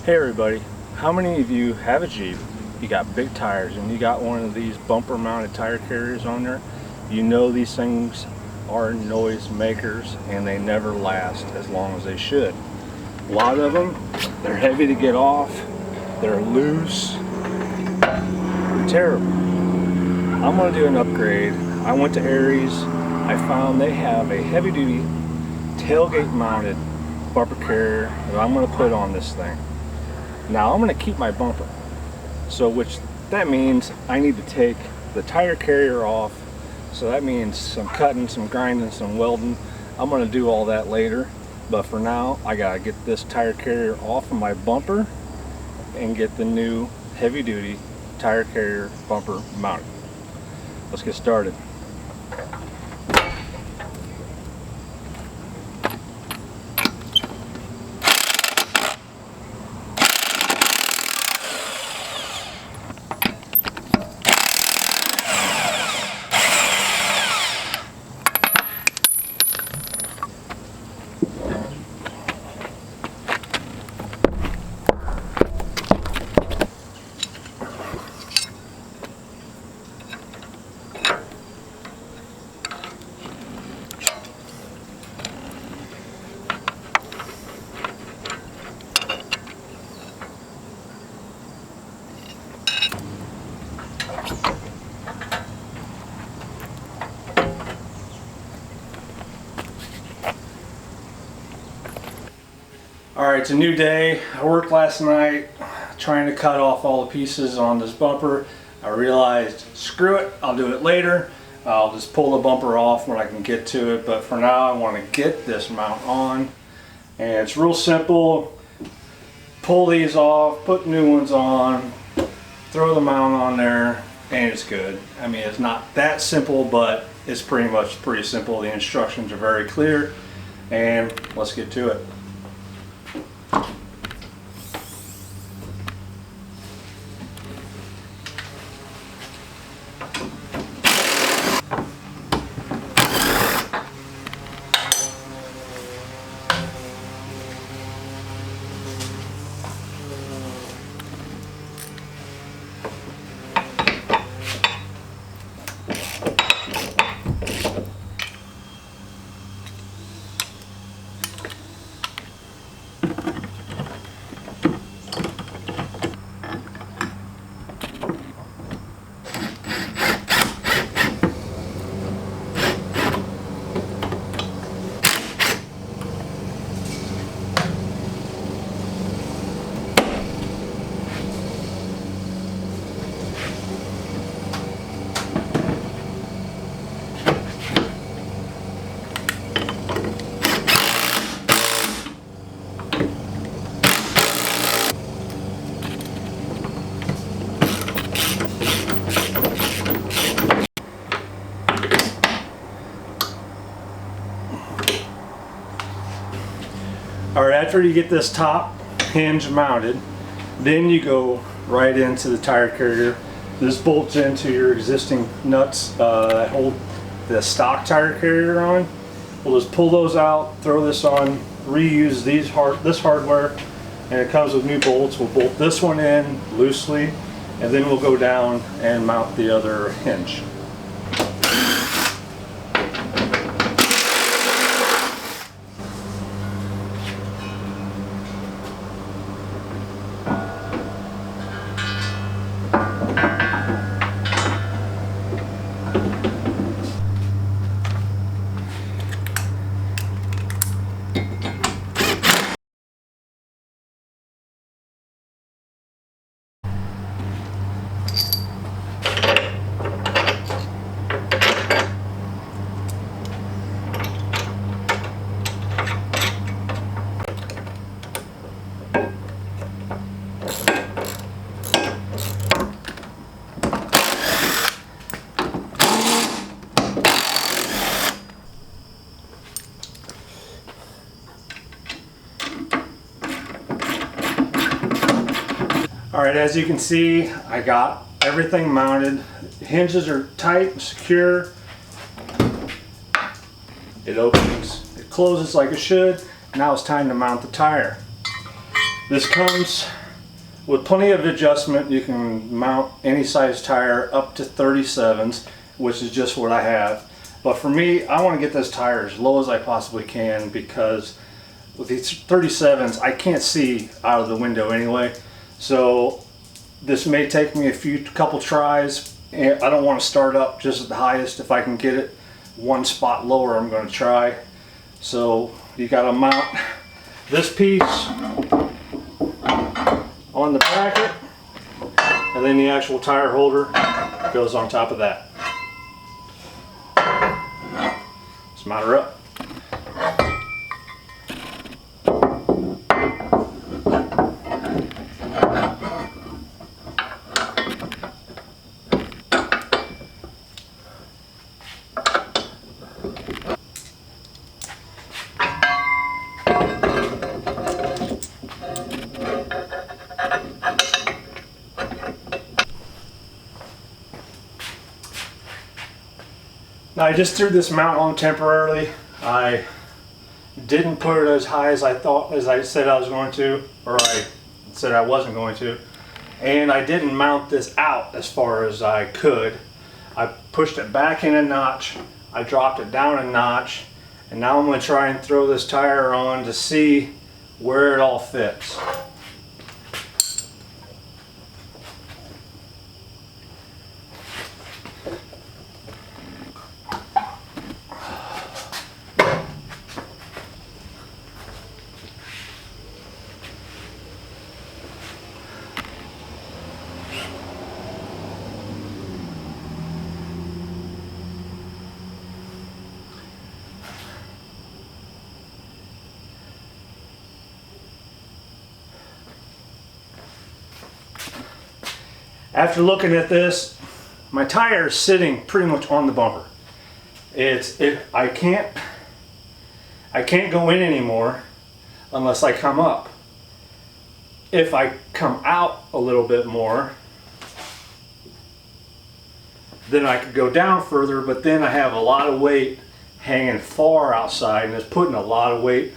Hey everybody, how many of you have a Jeep, you got big tires and you got one of these bumper mounted tire carriers on there? You know these things are noise makers and they never last as long as they should. A lot of them, they're heavy to get off, they're loose, they're terrible. I'm going to do an upgrade. I went to Aries, I found they have a heavy duty tailgate mounted bumper carrier that I'm going to put on this thing. Now I'm going to keep my bumper, so which that means I need to take the tire carrier off, so that means some cutting, some grinding, some welding. I'm going to do all that later, but for now I gotta get this tire carrier off of my bumper and get the new heavy duty tire carrier bumper mounted. Let's get started. Alright, it's a new day. I worked last night trying to cut off all the pieces on this bumper. I realized, screw it, I'll do it later. I'll just pull the bumper off when I can get to it, but for now I want to get this mount on. And it's real simple. Pull these off, put new ones on, throw the mount on there, and it's good. I mean, it's not that simple, but it's pretty simple. The instructions are very clear, and let's get to it. Alright, after you get this top hinge mounted, then you go right into the tire carrier. This bolts into your existing nuts that hold the stock tire carrier on. We'll just pull those out, throw this on, reuse this hardware, and it comes with new bolts. We'll bolt this one in loosely, and then we'll go down and mount the other hinge. Alright, as you can see, I got everything mounted. The hinges are tight and secure. It opens, it closes like it should. Now it's time to mount the tire. This comes with plenty of adjustment. You can mount any size tire up to 37s, which is just what I have. But for me, I want to get this tire as low as I possibly can, because with these 37s, I can't see out of the window anyway. So this may take me a couple tries, and I don't want to start up just at the highest. If I can get it one spot lower, I'm going to try. So you got to mount this piece on the bracket, and then the actual tire holder goes on top of that. Let's mount her up. Now, I just threw this mount on temporarily. I didn't put it as high as I said I was going to, or I said I wasn't going to. And I didn't mount this out as far as I could. I pushed it back in a notch. I dropped it down a notch. And now I'm going to try and throw this tire on to see where it all fits. After looking at this, my tire is sitting pretty much on the bumper. I can't go in anymore unless I come up. If I come out a little bit more, then I could go down further, but then I have a lot of weight hanging far outside, and it's putting a lot of weight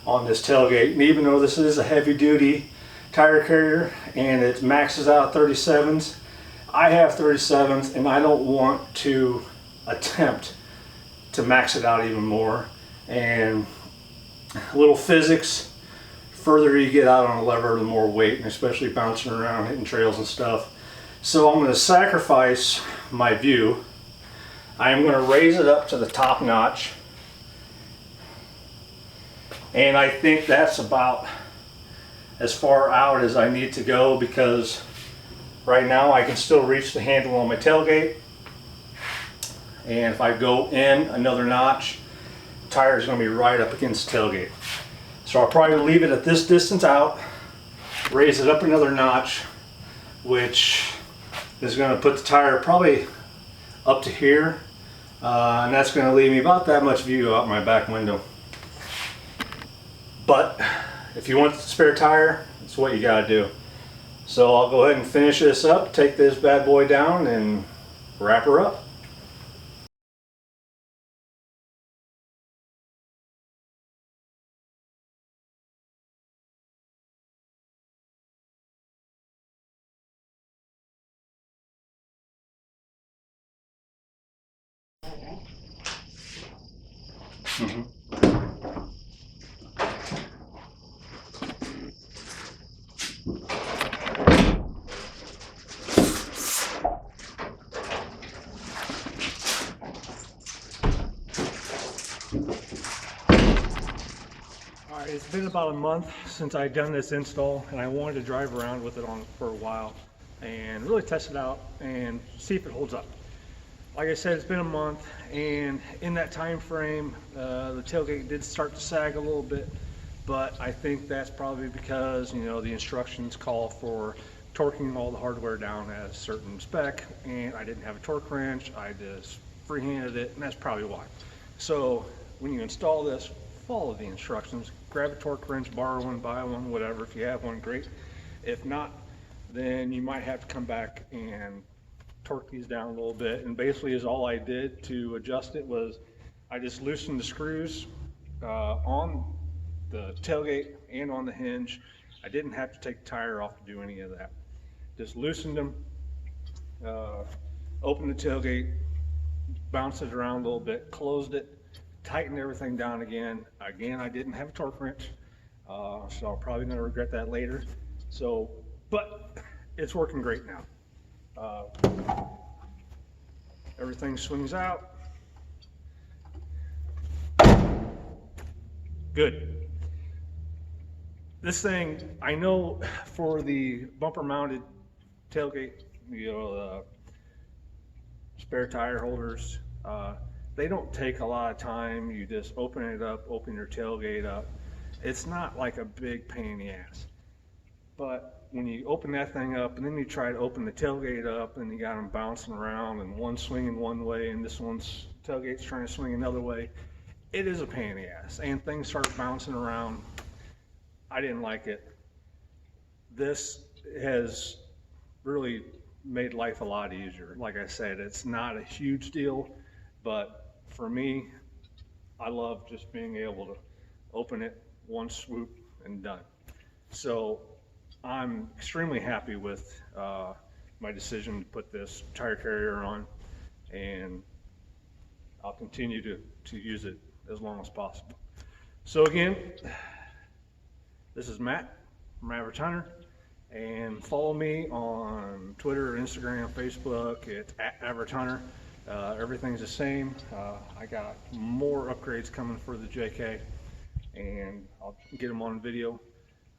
on this tailgate. And even though this is a heavy duty tire carrier and it maxes out 37s, I have 37s, and I don't want to attempt to max it out even more. And a little physics, further you get out on a lever, the more weight, and especially bouncing around, hitting trails and stuff. So I'm going to sacrifice my view. I am going to raise it up to the top notch, and I think that's about as far out as I need to go, because right now I can still reach the handle on my tailgate, and if I go in another notch, the tire is going to be right up against the tailgate. So I'll probably leave it at this distance out, raise it up another notch, which is going to put the tire probably up to here, and that's going to leave me about that much view out my back window. But if you want the spare tire, it's what you got to do. So I'll go ahead and finish this up, take this bad boy down, and wrap her up. Alright, it's been about a month since I'd done this install, and I wanted to drive around with it on for a while and really test it out and see if it holds up. Like I said, it's been a month, and in that time frame, the tailgate did start to sag a little bit, but I think that's probably because, you know, the instructions call for torquing all the hardware down at a certain spec, and I didn't have a torque wrench. I just freehanded it, and that's probably why. So when you install this, follow the instructions. Grab a torque wrench, borrow one, buy one, whatever. If you have one, great. If not, then you might have to come back and torque these down a little bit. And basically is all I did to adjust it was I just loosened the screws on the tailgate and on the hinge. I didn't have to take the tire off to do any of that. Just loosened them, opened the tailgate, bounced it around a little bit, closed it, tightened everything down again. Again, I didn't have a torque wrench, so I'm probably going to regret that later. So, but it's working great now. Everything swings out. Good. This thing, I know for the bumper mounted tailgate, spare tire holders, they don't take a lot of time. You just open it up, open your tailgate up. It's not like a big pain in the ass. But when you open that thing up and then you try to open the tailgate up and you got them bouncing around and one swinging one way and this one's tailgate's trying to swing another way, it is a pain in the ass, and things start bouncing around. I didn't like it. This has really made life a lot easier. Like I said, it's not a huge deal, but for me, I love just being able to open it, one swoop, and done. So I'm extremely happy with my decision to put this tire carrier on, and I'll continue to use it as long as possible. So again, this is Matt from Average Hunter, and follow me on Twitter, Instagram, Facebook. It's @Average Hunter. Everything's the same. I got more upgrades coming for the JK, and I'll get them on video.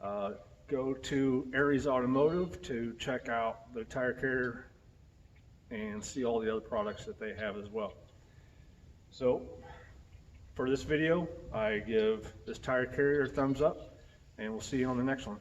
Go to Aries Automotive to check out the tire carrier and see all the other products that they have as well. So for this video, I give this tire carrier a thumbs up, and we'll see you on the next one.